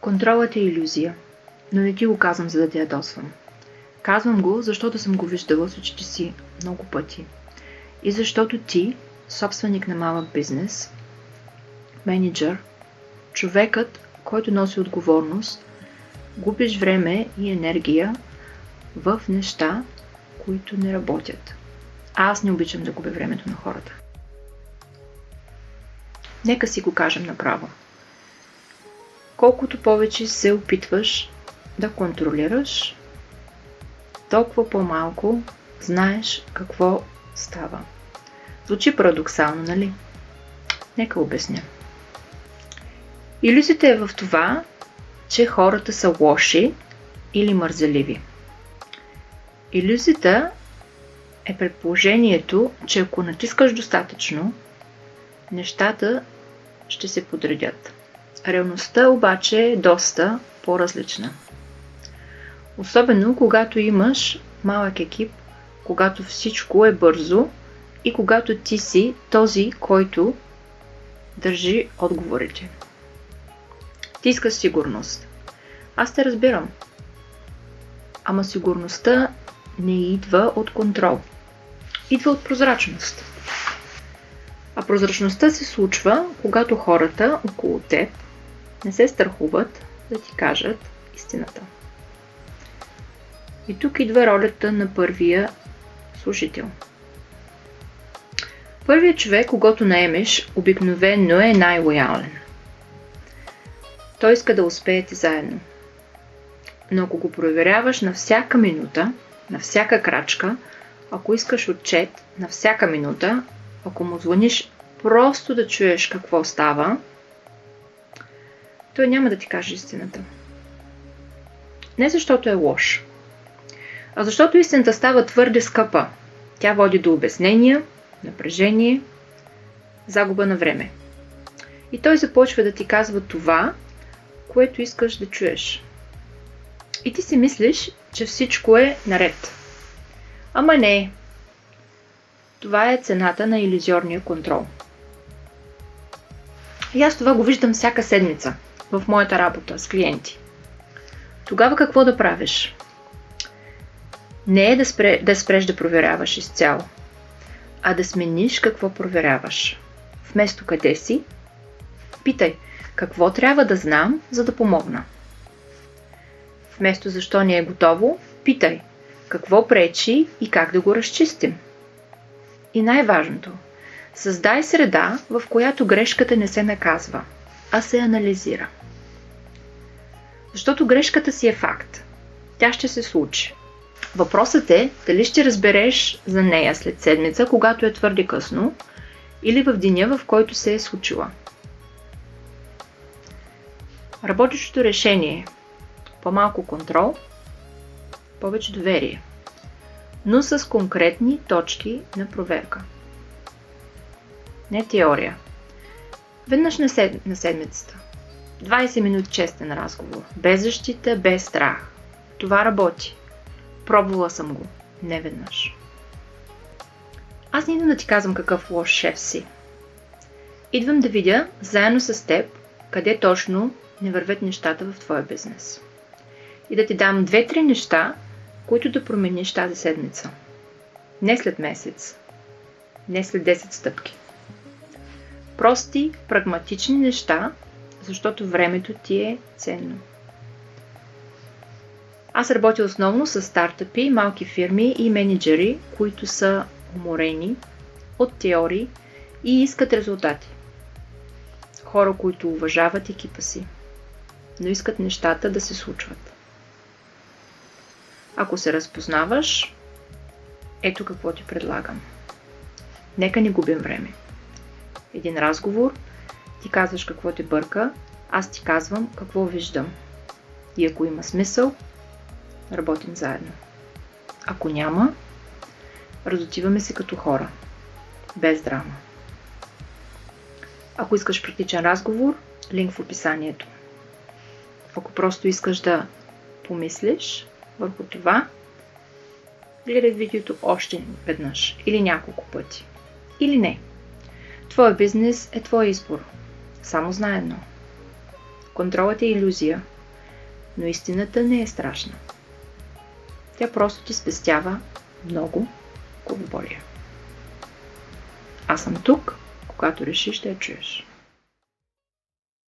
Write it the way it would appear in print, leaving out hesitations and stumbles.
Контролът е илюзия, но не ти го казвам, за да те ядосвам. Казвам го, защото съм го виждала с очите си много пъти. И защото ти, собственик на малък бизнес, менеджер, човекът, който носи отговорност, губиш време и енергия в неща, които не работят. Аз не обичам да губя времето на хората. Нека си го кажем направо. Колкото повече се опитваш да контролираш, толкова по-малко знаеш какво става. Звучи парадоксално, нали? Нека обясня. Илюзията е в това, че хората са лоши или мързеливи. Илюзията е предположението, че ако натискаш достатъчно, нещата ще се подредят. Реалността обаче е доста по-различна. Особено когато имаш малък екип, когато всичко е бързо и когато ти си този, който държи отговорите. Ти искаш сигурност. Аз те разбирам. Ама сигурността не идва от контрол. Идва от прозрачност. А прозрачността се случва, когато хората около теб не се страхуват да ти кажат истината. И тук идва ролята на първия слушател. Първият човек, когато наемеш, обикновено е най-лоялен. Той иска да успеете заедно. Но ако го проверяваш на всяка минута, на всяка крачка, ако искаш отчет на всяка минута, ако му звъниш просто да чуеш какво става, той няма да ти каже истината. Не защото е лош, а защото истината става твърде скъпа. Тя води до обяснения, напрежение, загуба на време. И той започва да ти казва това, което искаш да чуеш. И ти си мислиш, че всичко е наред. Ама не. Това е цената на илюзорния контрол. И аз това го виждам всяка седмица в моята работа с клиенти. Тогава какво да правиш? Не е да спреш да проверяваш изцяло, а да смениш какво проверяваш. Вместо къде си, питай какво трябва да знам, за да помогна. Вместо защо не е готово, питай какво пречи и как да го разчистим. И най-важното, създай среда, в която грешката не се наказва, а се анализира. Защото грешката си е факт. Тя ще се случи. Въпросът е дали ще разбереш за нея след седмица, когато е твърде късно, или в деня, в който се е случила. Работещото решение е по-малко контрол, повече доверие, но с конкретни точки на проверка. Не теория. Веднъж на седмицата. 20 минути честен разговор. Без защита, без страх. Това работи. Пробвала съм го. Не веднъж. Аз не идвам да ти казвам какъв лош шеф си. Идвам да видя заедно с теб къде точно не вървят нещата в твоя бизнес. И да ти дам 2-3 неща, които да промениш тази седмица. Не след месец. Не след 10 стъпки. Прости, прагматични неща, защото времето ти е ценно. Аз работя основно с стартъпи, малки фирми и менеджери, които са уморени от теории и искат резултати. Хора, които уважават екипа си, но искат нещата да се случват. Ако се разпознаваш, ето какво ти предлагам. Нека не губим време. Един разговор, ти казваш какво те бърка, аз ти казвам какво виждам. И ако има смисъл, работим заедно. Ако няма, разотиваме се като хора. Без драма. Ако искаш практичен разговор, линк в описанието. Ако просто искаш да помислиш върху това, гледай видеото още веднъж или няколко пъти. Или не. Твой бизнес е твой избор. Само знай едно. Контролът е илюзия, но истината не е страшна. Тя просто ти спестява много главоболие. Аз съм тук, когато решиш да я чуеш.